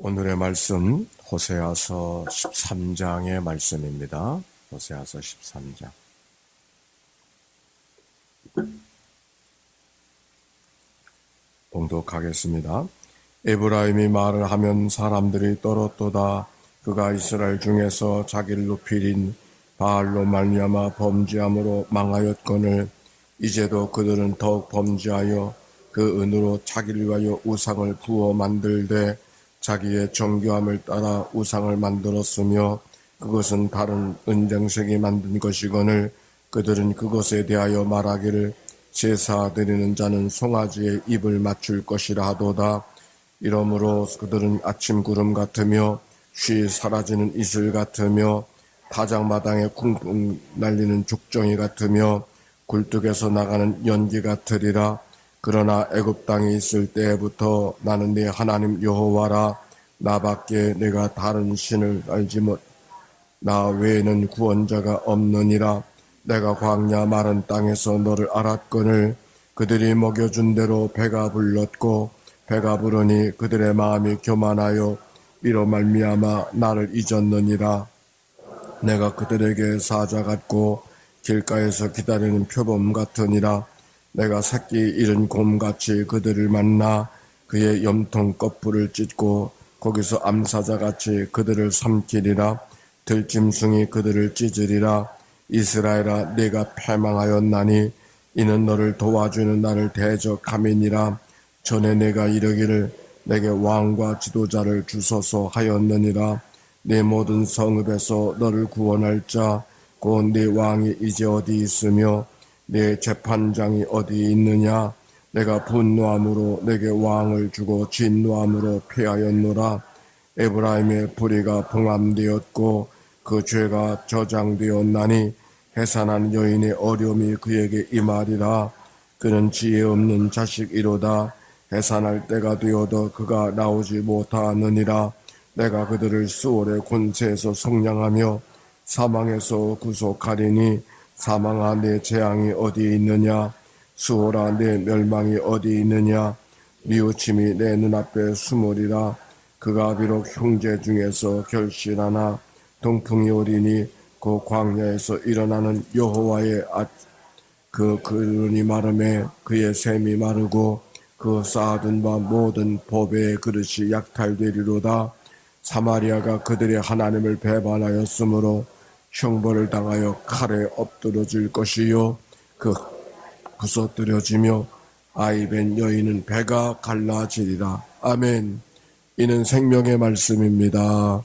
오늘의 말씀 호세아서 13장의 말씀입니다. 호세아서 13장. 봉독하겠습니다. 에브라임이 말을 하면 사람들이 떨었도다. 그가 이스라엘 중에서 자기를 높이린 바알로 말미암아 범죄함으로 망하였거늘 이제도 그들은 더욱 범죄하여 그 은으로 자기를 위하여 우상을 부어 만들되 자기의 정교함을 따라 우상을 만들었으며 그것은 다른 은장색이 만든 것이거늘 그들은 그것에 대하여 말하기를 제사 드리는 자는 송아지의 입을 맞출 것이라 하도다. 이러므로 그들은 아침 구름 같으며 쉬 사라지는 이슬 같으며 타작마당에 쿵쿵 날리는 족정이 같으며 굴뚝에서 나가는 연기 같으리라. 그러나 애굽 땅에 있을 때부터 나는 네 하나님 여호와라. 나밖에 내가 다른 신을 알지 못. 나 외에는 구원자가 없느니라. 내가 광야 마른 땅에서 너를 알았거늘 그들이 먹여준 대로 배가 불렀고 배가 부르니 그들의 마음이 교만하여 이로 말미암아 나를 잊었느니라. 내가 그들에게 사자 같고 길가에서 기다리는 표범 같으니라. 내가 새끼 잃은 곰같이 그들을 만나 그의 염통 거풀을 찢고 거기서 암사자같이 그들을 삼키리라. 들짐승이 그들을 찢으리라. 이스라엘아, 네가 패망하였나니 이는 너를 도와주는 나를 대적함이니라. 전에 내가 이르기를 내게 왕과 지도자를 주소서 하였느니라. 네 모든 성읍에서 너를 구원할 자 곧 네 왕이 이제 어디 있으며 네 재판장이 어디 있느냐. 내가 분노함으로 내게 왕을 주고 진노함으로 패하였노라. 에브라임의 불의가 봉함되었고 그 죄가 저장되었나니 해산한 여인의 어려움이 그에게 임하리라. 그는 지혜 없는 자식이로다. 해산할 때가 되어도 그가 나오지 못하느니라. 내가 그들을 수월의 권세에서 속량하며 사망에서 구속하리니 사망아 내 재앙이 어디 있느냐. 수월아 내 멸망이 어디 있느냐. 미우침이 내 눈앞에 숨으리라. 그가 비록 형제 중에서 결실하나 동풍이 오리니 그 광야에서 일어나는 여호와의 그 그릇이 마름에 그의 샘이 마르고 그 쌓아둔 바 모든 보배의 그릇이 약탈되리로다. 사마리아가 그들의 하나님을 배반하였으므로 형벌을 당하여 칼에 엎드러질 것이요 그 부서뜨려지며 아이벤 여인은 배가 갈라지리라. 아멘. 이는 생명의 말씀입니다.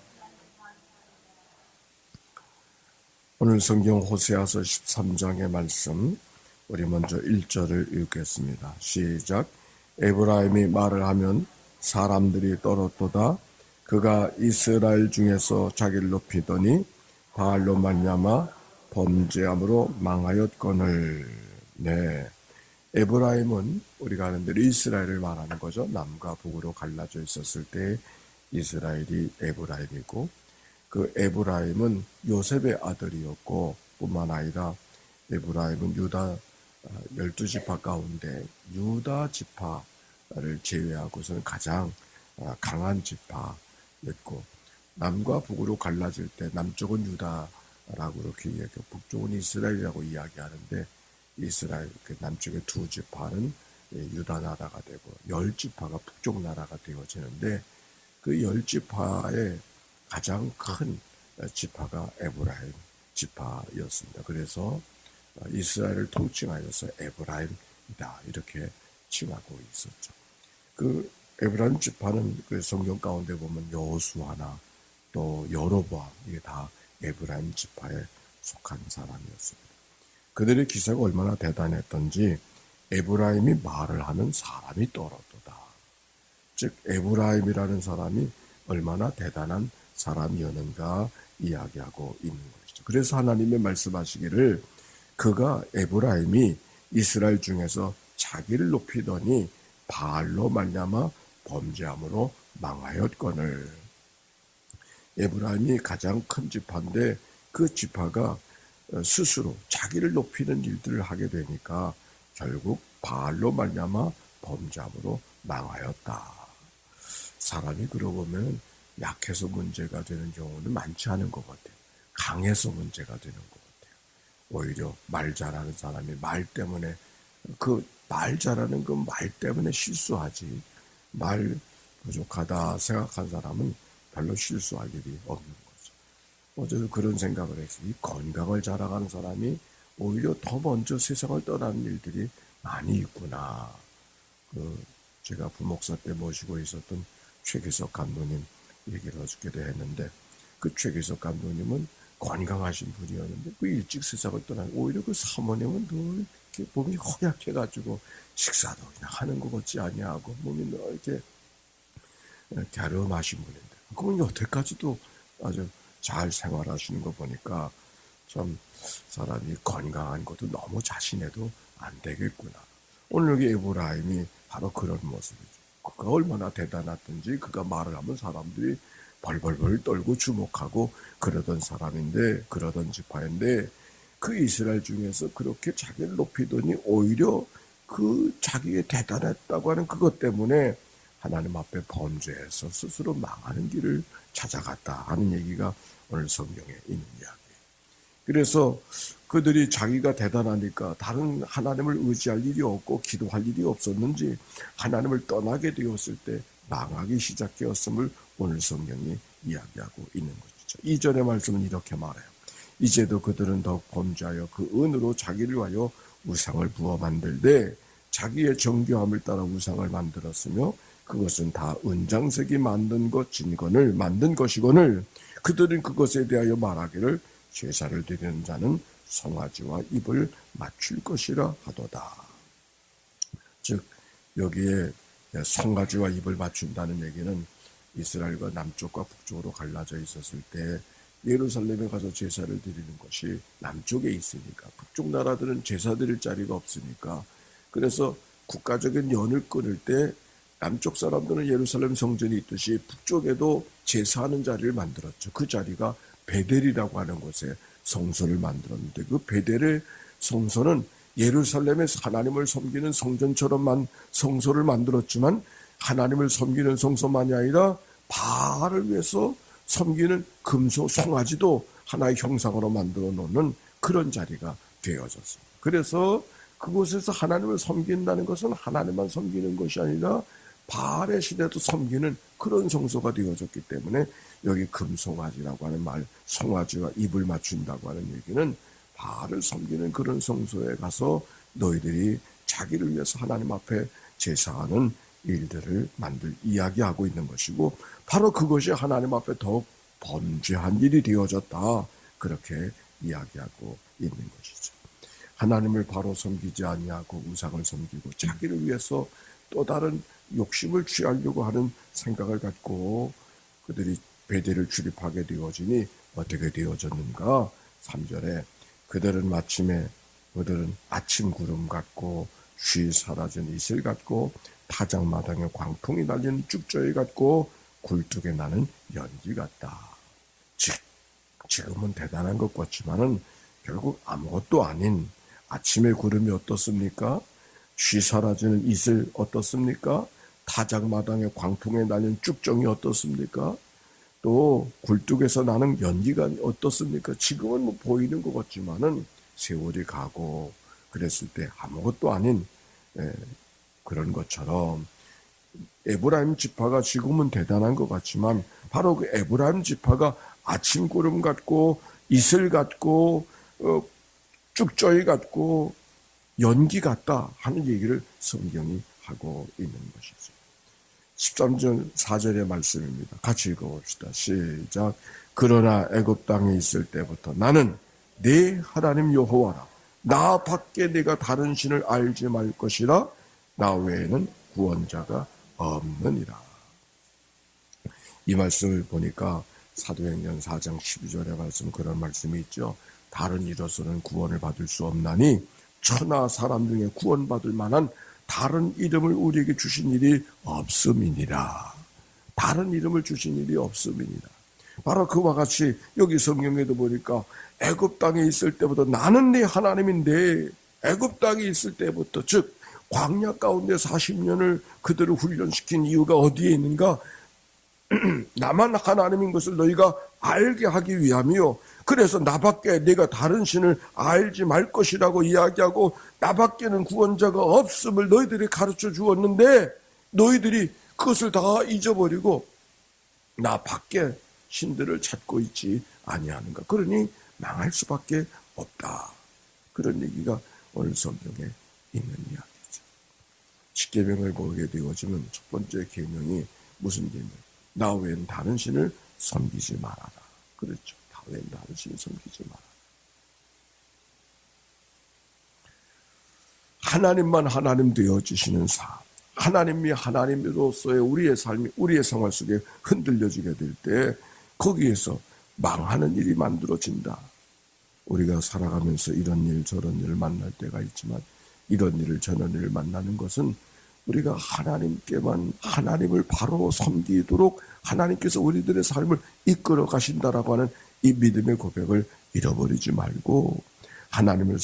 오늘 성경 호세아서 13장의 말씀, 우리 먼저 1절을 읽겠습니다. 시작. 에브라임이 말을 하면 사람들이 떨었도다. 그가 이스라엘 중에서 자기를 높이더니 바알로 말미암아 범죄함으로 망하였거늘. 네, 에브라임은 우리가 아는 대로 이스라엘을 말하는 거죠. 남과 북으로 갈라져 있었을 때 이스라엘이 에브라임이고, 그 에브라임은 요셉의 아들이었고 뿐만 아니라 에브라임은 유다 12지파 가운데 유다 지파를 제외하고서는 가장 강한 지파였고, 남과 북으로 갈라질 때 남쪽은 유다라고 이렇게 이야기하고 북쪽은 이스라엘이라고 이야기하는데, 이스라엘 그 남쪽의 두 지파는 유다 나라가 되고 10지파가 북쪽 나라가 되어지는데, 그 10지파의 가장 큰 지파가 에브라임 지파였습니다. 그래서 이스라엘을 통칭하여서 에브라임이다 이렇게 칭하고 있었죠. 그 에브라임 지파는 그 성경 가운데 보면 여호수아나 또 여로보암, 이게 다 에브라임 지파에 속한 사람이었습니다. 그들의 기세가 얼마나 대단했던지 에브라임이 말을 하면 사람이 떨어도다. 즉 에브라임이라는 사람이 얼마나 대단한 사람이었는가 이야기하고 있는 것이죠. 그래서 하나님의 말씀하시기를 그가 에브라임이 이스라엘 중에서 자기를 높이더니 바알로 말미암아 범죄함으로 망하였거늘. 에브라임이 가장 큰 지파인데 그 지파가 스스로 자기를 높이는 일들을 하게 되니까 결국 바알로 말미암아 범죄함으로 망하였다. 사람이 그러고 보면 약해서 문제가 되는 경우는 많지 않은 것 같아요. 강해서 문제가 되는 것 같아요. 오히려 말 잘하는 사람이 말 때문에 그 말 잘하는 그 말 때문에 실수하지. 말 부족하다 생각한 사람은 별로 실수할 일이 없는 거죠. 어제도 그런 생각을 했어요. 이 건강을 자랑하는 사람이 오히려 더 먼저 세상을 떠나는 일들이 많이 있구나. 제가 부목사 때 모시고 있었던 최기석 감독님 얘기를 어저께도 했는데, 그 최기석 감독님은 건강하신 분이었는데 그 일찍 세상을 떠나는, 오히려 그 사모님은 늘 이렇게 몸이 허약해가지고 식사도 그냥 하는 것 같지 아니하고 몸이 늘 이렇게 갸름하신 분인데, 그분 여태까지도 아주 잘 생활하시는 거 보니까 참 사람이 건강한 것도 너무 자신해도 안 되겠구나. 오늘 여기 에브라임이 바로 그런 모습이죠. 그가 얼마나 대단했던지, 그가 말을 하면 사람들이 벌벌벌 떨고 주목하고 그러던 사람인데, 그러던 지파인데, 그 이스라엘 중에서 그렇게 자기를 높이더니 오히려 그 자기의 대단했다고 하는 그것 때문에 하나님 앞에 범죄해서 스스로 망하는 길을 찾아갔다 하는 얘기가 오늘 성경에 있는 이야기예요. 그래서 그들이 자기가 대단하니까 다른 하나님을 의지할 일이 없고 기도할 일이 없었는지 하나님을 떠나게 되었을 때 망하기 시작되었음을 오늘 성경이 이야기하고 있는 것이죠. 이전의 말씀은 이렇게 말해요. 이제도 그들은 더욱 범죄하여 그 은으로 자기를 위하여 우상을 부어 만들되 자기의 정교함을 따라 우상을 만들었으며 그것은 다 은장색이 만든 것 진건을 만든 것이거늘 그들은 그것에 대하여 말하기를 제사를 드리는 자는 송아지와 입을 맞출 것이라 하도다. 즉 여기에 송아지와 입을 맞춘다는 얘기는 이스라엘과 남쪽과 북쪽으로 갈라져 있었을 때 예루살렘에 가서 제사를 드리는 것이 남쪽에 있으니까, 북쪽 나라들은 제사 드릴 자리가 없으니까, 그래서 국가적인 연을 끊을 때 남쪽 사람들은 예루살렘 성전이 있듯이 북쪽에도 제사하는 자리를 만들었죠. 그 자리가 베델이라고 하는 곳에 성소를 만들었는데, 그 베델의 성소는 예루살렘에서 하나님을 섬기는 성전처럼만 성소를 만들었지만 하나님을 섬기는 성소만이 아니라 바알을 위해서 섬기는 금소 송아지도 하나의 형상으로 만들어 놓는 그런 자리가 되어졌습니다. 그래서 그곳에서 하나님을 섬긴다는 것은 하나님만 섬기는 것이 아니라 바알의 신에도 섬기는 그런 성소가 되어졌기 때문에 여기 금송아지라고 하는 말, 송아지와 입을 맞춘다고 하는 얘기는 바알을 섬기는 그런 성소에 가서 너희들이 자기를 위해서 하나님 앞에 제사하는 일들을 이야기하고 있는 것이고, 바로 그것이 하나님 앞에 더욱 범죄한 일이 되어졌다, 그렇게 이야기하고 있는 것이죠. 하나님을 바로 섬기지 아니하고 우상을 섬기고 자기를 위해서 또 다른 욕심을 취하려고 하는 생각을 갖고 그들이 베델을 출입하게 되어지니 어떻게 되어졌는가? 3절에 그들은 아침 구름 같고 쉬 사라진 이슬 같고 타작마당에 광풍이 날리는 쭉저희 같고 굴뚝에 나는 연기 같다. 지금은 대단한 것 같지만은 결국 아무것도 아닌 아침의 구름이 어떻습니까? 쉬 사라지는 이슬 어떻습니까? 타작마당에 광풍에 날리는 쭉정이 어떻습니까? 또 굴뚝에서 나는 연기가 어떻습니까? 지금은 뭐 보이는 것 같지만은 세월이 가고 그랬을 때 아무것도 아닌 그런 것처럼 에브라임 지파가 지금은 대단한 것 같지만 바로 그 에브라임 지파가 아침 구름 같고 이슬 같고 쭉저희 같고 연기 같다 하는 얘기를 성경이 하고 있는 것이죠. 13절 4절의 말씀입니다. 같이 읽어봅시다. 시작. 그러나 애굽 땅에 있을 때부터 나는 네 하나님 여호와라. 나 밖에 내가 다른 신을 알지 말 것이라. 나 외에는 구원자가 없느니라. 이 말씀을 보니까 사도행전 4장 12절의 말씀, 그런 말씀이 있죠. 다른 이로서는 구원을 받을 수 없나니 천하 사람 중에 구원받을 만한 다른 이름을 우리에게 주신 일이 없음이니라. 다른 이름을 주신 일이 없음이니라. 바로 그와 같이 여기 성경에도 보니까 애굽 땅에 있을 때부터 나는 네 하나님인데, 애굽 땅에 있을 때부터, 즉 광야 가운데 40년을 그들을 훈련시킨 이유가 어디에 있는가? 나만 하나님인 것을 너희가 알게 하기 위함이요. 그래서 나밖에 내가 다른 신을 알지 말 것이라고 이야기하고 나밖에는 구원자가 없음을 너희들이 가르쳐 주었는데 너희들이 그것을 다 잊어버리고 나 밖에 신들을 찾고 있지 아니하는가. 그러니 망할 수밖에 없다. 그런 얘기가 오늘 성경에 있는 이야기죠. 십계명을 보게 되어지면 첫 번째 계명이 무슨 계명? 나 외엔 다른 신을 섬기지 말아라. 그렇죠. 나 외엔 다른 신을 섬기지 마라. 하나님만 하나님 되어주시는 삶. 하나님이 하나님으로서의 우리의 삶이 우리의 생활 속에 흔들려지게 될 때 거기에서 망하는 일이 만들어진다. 우리가 살아가면서 이런 일 저런 일을 만날 때가 있지만 이런 일을 저런 일을 만나는 것은 우리가 하나님께만 하나님을 바로 섬기도록 하나님께서 우리들의 삶을 이끌어 가신다라고 하는 이 믿음의 고백을 잃어버리지 말고 하나님을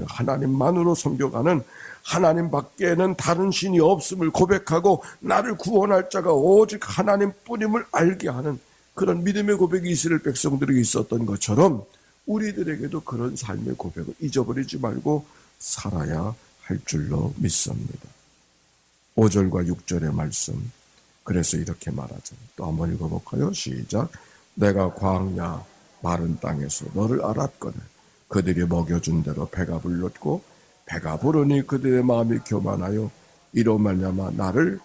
하나님만으로 섬겨가는 하나님 밖에는 다른 신이 없음을 고백하고 나를 구원할 자가 오직 하나님뿐임을 알게 하는 그런 믿음의 고백이 이스라엘 백성들에게 있었던 것처럼 우리들에게도 그런 삶의 고백을 잊어버리지 말고 살아야 할 줄로 믿습니다. 5절과 6절의 말씀, 그래서 이렇게 말하죠. 또 한번 읽어볼까요? 시작. 내가 광야 마른 땅에서 너를 알았거늘 그들이 먹여준 대로 배가 불렀고 배가 부르니 그들의 마음이 교만하여 이로 말미암아 나를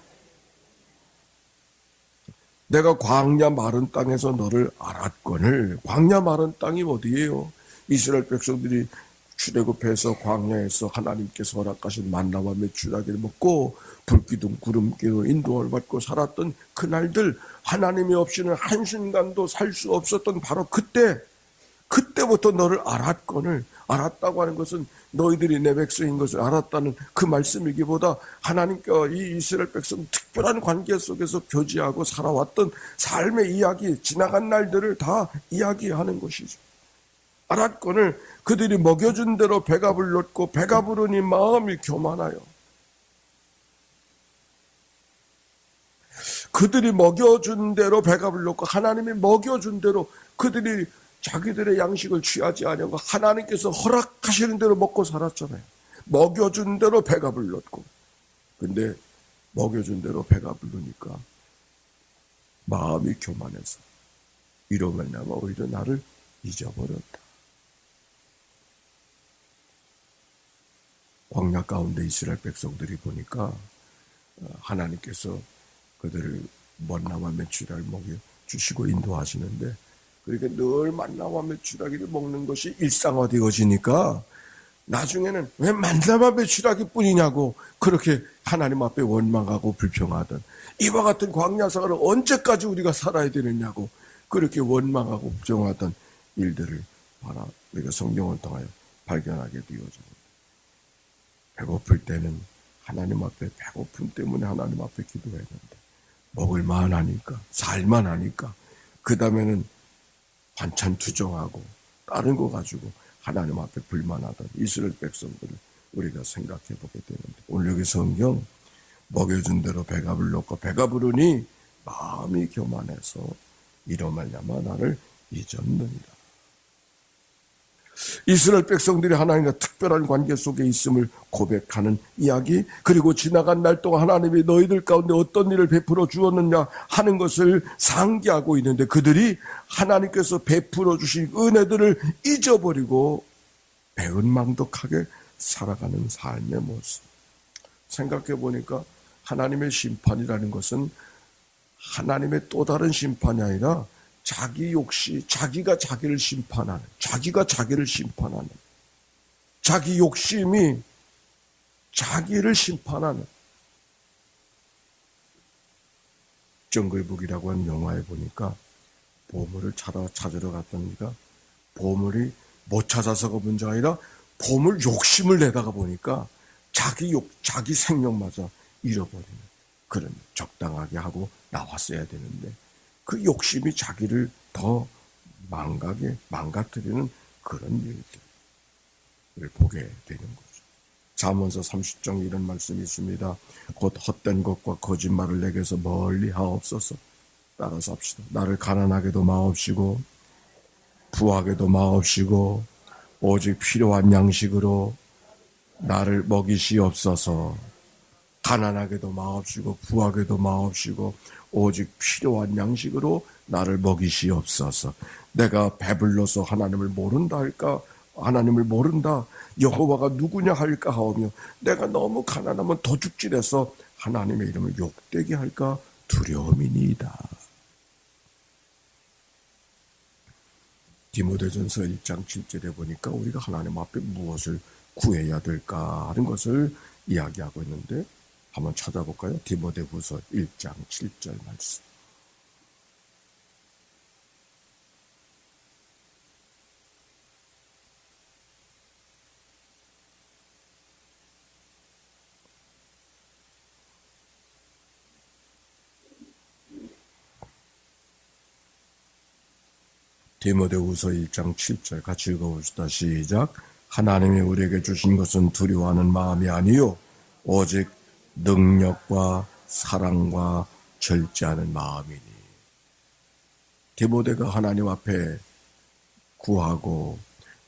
내가 광야 마른 땅에서 너를 알았거늘. 광야 마른 땅이 어디예요? 이스라엘 백성들이 출애굽해서 광야에서 하나님께서 허락하신 만나와 메추라기를 먹고 불기둥 구름기로 인도를 받고 살았던 그날들, 하나님이 없이는 한순간도 살 수 없었던 바로 그때부터 너를 알았거늘. 알았다고 하는 것은 너희들이 내 백성인 것을 알았다는 그 말씀이기보다 하나님과 이 이스라엘 백성 특별한 관계 속에서 교제하고 살아왔던 삶의 이야기, 지나간 날들을 다 이야기하는 것이죠. 알았거늘 그들이 먹여준 대로 배가 불렀고 배가 부르니 마음이 교만하여. 그들이 먹여준 대로 배가 불렀고 하나님이 먹여준 대로 그들이 자기들의 양식을 취하지 않냐고 하나님께서 허락하시는 대로 먹고 살았잖아요. 먹여준 대로 배가 불렀고. 근데 먹여준 대로 배가 부르니까 마음이 교만해서 이로 말미암아 오히려 나를 잊어버렸다. 광야 가운데 이스라엘 백성들이 보니까 하나님께서 그들을 먼나와 메추라기를 먹여 주시고 인도하시는데 그렇게 늘 만나와 메추라기를 먹는 것이 일상화되어지니까 나중에는 왜 만나와 메추라기 뿐이냐고 그렇게 하나님 앞에 원망하고 불평하던 이와 같은 광야 생활을 언제까지 우리가 살아야 되느냐고 그렇게 원망하고 불평하던 일들을 우리가 성경을 통하여 발견하게 되어집니다. 배고플 때는 하나님 앞에 배고픔 때문에 하나님 앞에 기도했는데 먹을만 하니까 살만 하니까 그 다음에는 반찬 투정하고 다른 거 가지고 하나님 앞에 불만하던 이스라엘 백성들을 우리가 생각해 보게 되는데 오늘 여기 성경 먹여준 대로 배가 불렀고 배가 부르니 마음이 교만해서 이로 말미암아 나를 잊었느니라. 이스라엘 백성들이 하나님과 특별한 관계 속에 있음을 고백하는 이야기, 그리고 지나간 날 동안 하나님이 너희들 가운데 어떤 일을 베풀어 주었느냐 하는 것을 상기하고 있는데 그들이 하나님께서 베풀어 주신 은혜들을 잊어버리고 배은망덕하게 살아가는 삶의 모습. 생각해 보니까 하나님의 심판이라는 것은 하나님의 또 다른 심판이 아니라 자기 욕심, 자기가 자기를 심판하는, 자기 욕심이 자기를 심판하는. 정글북이라고 하는 영화에 보니까 보물을 찾으러 갔던 이가 보물이 못 찾아서가 문제가 아니라 보물 욕심을 내다가 보니까 자기 생명마저 잃어버리는 그런, 적당하게 하고 나왔어야 되는데 그 욕심이 자기를 더 망가뜨리는 그런 일들을 보게 되는 거죠. 잠언서 30장에 이런 말씀이 있습니다. 곧 헛된 것과 거짓말을 내게서 멀리 하옵소서. 따라서 합시다. 나를 가난하게도 마옵시고 부하게도 마옵시고 오직 필요한 양식으로 나를 먹이시옵소서. 가난하게도 마옵시고 부하게도 마옵시고 오직 필요한 양식으로 나를 먹이시옵소서. 내가 배불러서 하나님을 모른다 할까? 하나님을 모른다, 여호와가 누구냐 할까 하오며 내가 너무 가난하면 도둑질해서 하나님의 이름을 욕되게 할까 두려움이니이다. 디모데전서 1장 7절에 보니까 우리가 하나님 앞에 무엇을 구해야 될까 하는 것을 이야기하고 있는데 한번 찾아볼까요? 디모데후서 1장 7절 말씀. 디모데후서 1장 7절 같이 읽어봅시다. 시작. 하나님이 우리에게 주신 것은 두려워하는 마음이 아니요 오직 능력과 사랑과 절제하는 마음이니. 디모데가 하나님 앞에 구하고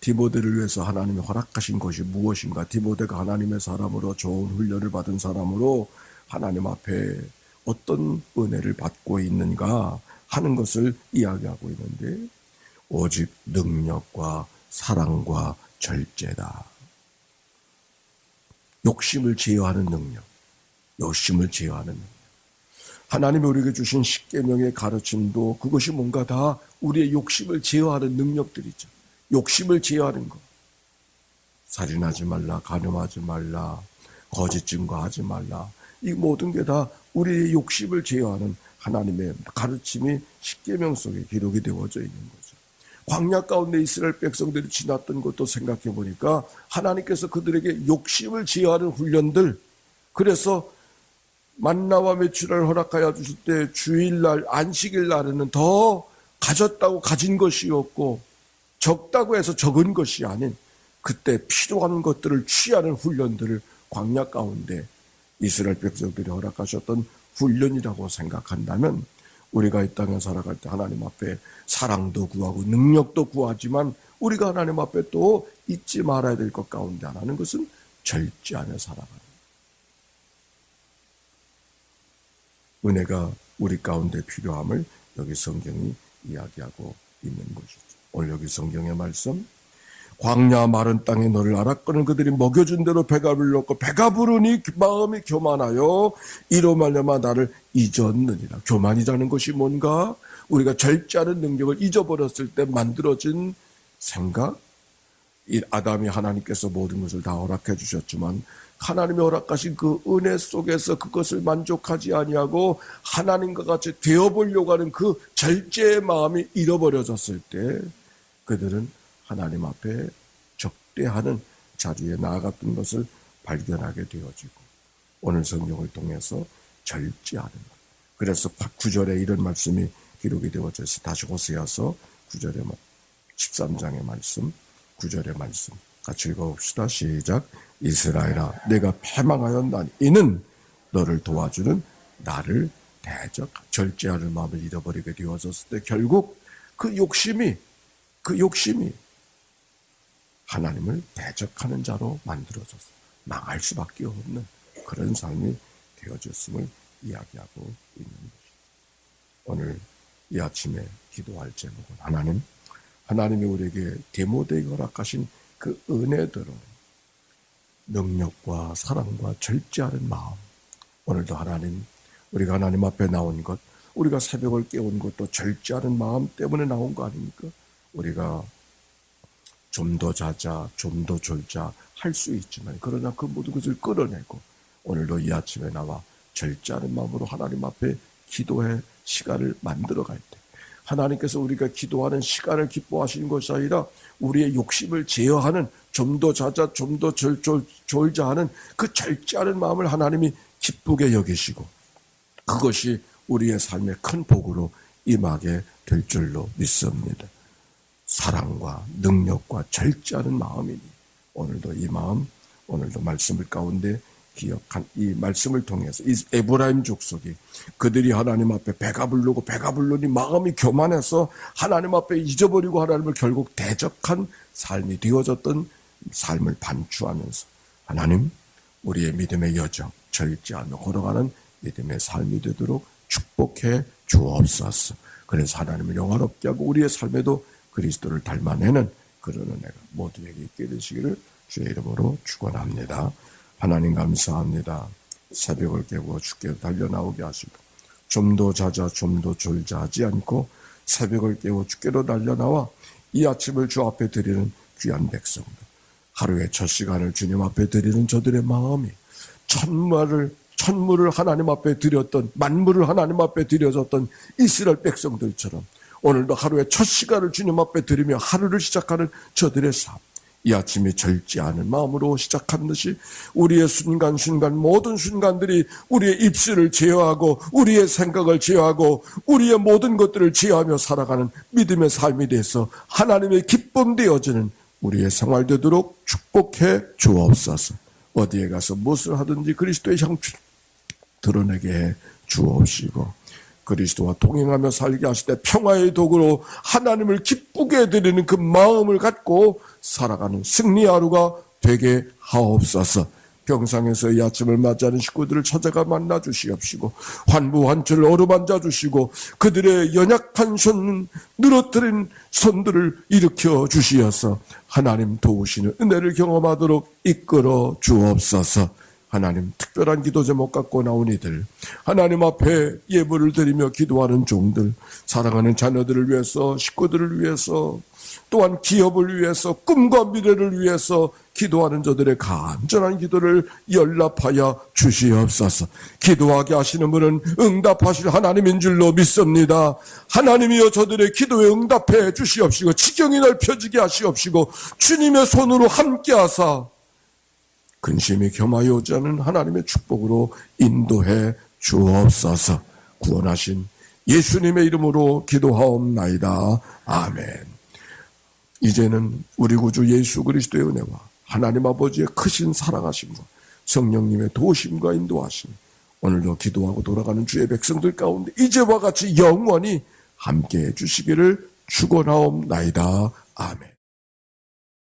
디모데를 위해서 하나님이 허락하신 것이 무엇인가? 디모데가 하나님의 사람으로 좋은 훈련을 받은 사람으로 하나님 앞에 어떤 은혜를 받고 있는가 하는 것을 이야기하고 있는데 오직 능력과 사랑과 절제다. 욕심을 제어하는 능력, 욕심을 제어하는 능력. 하나님이 우리에게 주신 십계명의 가르침도 그것이 뭔가 다 우리의 욕심을 제어하는 능력들이죠. 욕심을 제어하는 것. 살인하지 말라, 간음하지 말라, 거짓 증거하지 말라. 이 모든 게 다 우리의 욕심을 제어하는 하나님의 가르침이 십계명 속에 기록이 되어져 있는 거죠. 광야 가운데 이스라엘 백성들이 지났던 것도 생각해 보니까 하나님께서 그들에게 욕심을 제어하는 훈련들, 그래서 만나와 메추라를 허락하여 주실 때 주일날 안식일 날에는 더 가졌다고 가진 것이었고 적다고 해서 적은 것이 아닌 그때 필요한 것들을 취하는 훈련들을 광야 가운데 이스라엘 백성들이 허락하셨던 훈련이라고 생각한다면 우리가 이 땅에 살아갈 때 하나님 앞에 사랑도 구하고 능력도 구하지만 우리가 하나님 앞에 또 잊지 말아야 될 것 가운데 하나는 것은 절제하며 살아가는 은혜가 우리 가운데 필요함을 여기 성경이 이야기하고 있는 것이죠. 오늘 여기 성경의 말씀, 광야 마른 땅에 너를 알았거늘 그들이 먹여준 대로 배가 불렀고 배가 부르니 마음이 교만하여 이로 말미암아 나를 잊었느니라. 교만이라는 것이 뭔가? 우리가 절제하는 능력을 잊어버렸을 때 만들어진 생각. 이 아담이 하나님께서 모든 것을 다 허락해 주셨지만 하나님이 허락하신 그 은혜 속에서 그것을 만족하지 아니하고 하나님과 같이 되어보려고 하는 그 절제의 마음이 잃어버려졌을 때 그들은 하나님 앞에 적대하는 자리에 나아갔던 것을 발견하게 되어지고 오늘 성경을 통해서 절제하는 것. 그래서 9절에 이런 말씀이 기록이 되어져 있어요. 다시 호세아서 9절에 13장의 말씀, 9절의 말씀 같이 읽어봅시다. 시작. 이스라엘아 내가 패망하였나니 이는 너를 도와주는 나를 절제하는 마음을 잃어버리게 되어졌을 때 결국 그 욕심이 하나님을 대적하는 자로 만들어져서 망할 수밖에 없는 그런 삶이 되어졌음을 이야기하고 있는 것입니다. 오늘 이 아침에 기도할 제목은 하나님이 우리에게 디모데에게 허락하신 그 은혜대로 능력과 사랑과 절제하는 마음. 오늘도 우리가 하나님 앞에 나온 것, 우리가 새벽을 깨운 것도 절제하는 마음 때문에 나온 거 아닙니까? 우리가 좀 더 자자, 좀 더 졸자 할 수 있지만 그러나 그 모든 것을 끌어내고 오늘도 이 아침에 나와 절제하는 마음으로 하나님 앞에 기도의 시간을 만들어갈 때 하나님께서 우리가 기도하는 시간을 기뻐하시는 것이 아니라 우리의 욕심을 제어하는 좀 더 자자, 좀 더 졸자 하는 그 절제하는 마음을 하나님이 기쁘게 여기시고 그것이 우리의 삶의 큰 복으로 임하게 될 줄로 믿습니다. 사랑과 능력과 절제하는 마음이니 오늘도 이 마음, 오늘도 말씀을 가운데 기억한 이 말씀을 통해서 이 에브라임 족속이 그들이 하나님 앞에 배가 부르니 마음이 교만해서 하나님 앞에 잊어버리고 하나님을 결국 대적한 삶이 되어졌던 삶을 반추하면서 하나님 우리의 믿음의 여정 절지 않고 걸어가는 믿음의 삶이 되도록 축복해 주옵소서. 그래서 하나님을 영화롭게 하고 우리의 삶에도 그리스도를 닮아내는 그런 은혜가 모두에게 있게 되시기를 주의 이름으로 축원합니다. 하나님 감사합니다. 새벽을 깨고 주께 달려나오게 하시고 좀 더 자자 좀 더 졸자 하지 않고 새벽을 깨고 주께로 달려나와 이 아침을 주 앞에 드리는 귀한 백성들, 하루의 첫 시간을 주님 앞에 드리는 저들의 마음이 천물을 하나님 앞에 드렸던, 만물을 하나님 앞에 드려졌던 이스라엘 백성들처럼 오늘도 하루의 첫 시간을 주님 앞에 드리며 하루를 시작하는 저들의 삶, 이 아침이 절지 않은 마음으로 시작한 듯이 우리의 순간순간 모든 순간들이 우리의 입술을 제어하고 우리의 생각을 제어하고 우리의 모든 것들을 제어하며 살아가는 믿음의 삶이 돼서 하나님의 기쁨 되어지는 우리의 생활 되도록 축복해 주옵소서. 어디에 가서 무엇을 하든지 그리스도의 향기를 드러내게 해 주옵시고 그리스도와 동행하며 살게 하실 때 평화의 도구로 하나님을 기쁘게 해드리는 그 마음을 갖고 살아가는 승리 하루가 되게 하옵소서. 병상에서 이 아침을 맞이하는 식구들을 찾아가 만나 주시옵시고 환부환철을 어루만져 주시고 그들의 연약한 손, 늘어뜨린 손들을 일으켜 주시어서 하나님 도우시는 은혜를 경험하도록 이끌어 주옵소서. 하나님 특별한 기도 제목 갖고 나온 이들, 하나님 앞에 예물을 드리며 기도하는 종들, 사랑하는 자녀들을 위해서, 식구들을 위해서, 또한 기업을 위해서, 꿈과 미래를 위해서 기도하는 저들의 간절한 기도를 연락하여 주시옵소서. 기도하게 하시는 분은 응답하실 하나님인 줄로 믿습니다. 하나님이여 저들의 기도에 응답해 주시옵시고 지경이 넓혀지게 하시옵시고 주님의 손으로 함께 하사 근심이 겸하여 오지 않은 하나님의 축복으로 인도해 주옵소서. 구원하신 예수님의 이름으로 기도하옵나이다. 아멘. 이제는 우리 구주 예수 그리스도의 은혜와 하나님 아버지의 크신 사랑하심과 성령님의 도우심과 인도하심, 오늘도 기도하고 돌아가는 주의 백성들 가운데 이제와 같이 영원히 함께해 주시기를 축원하옵나이다. 아멘.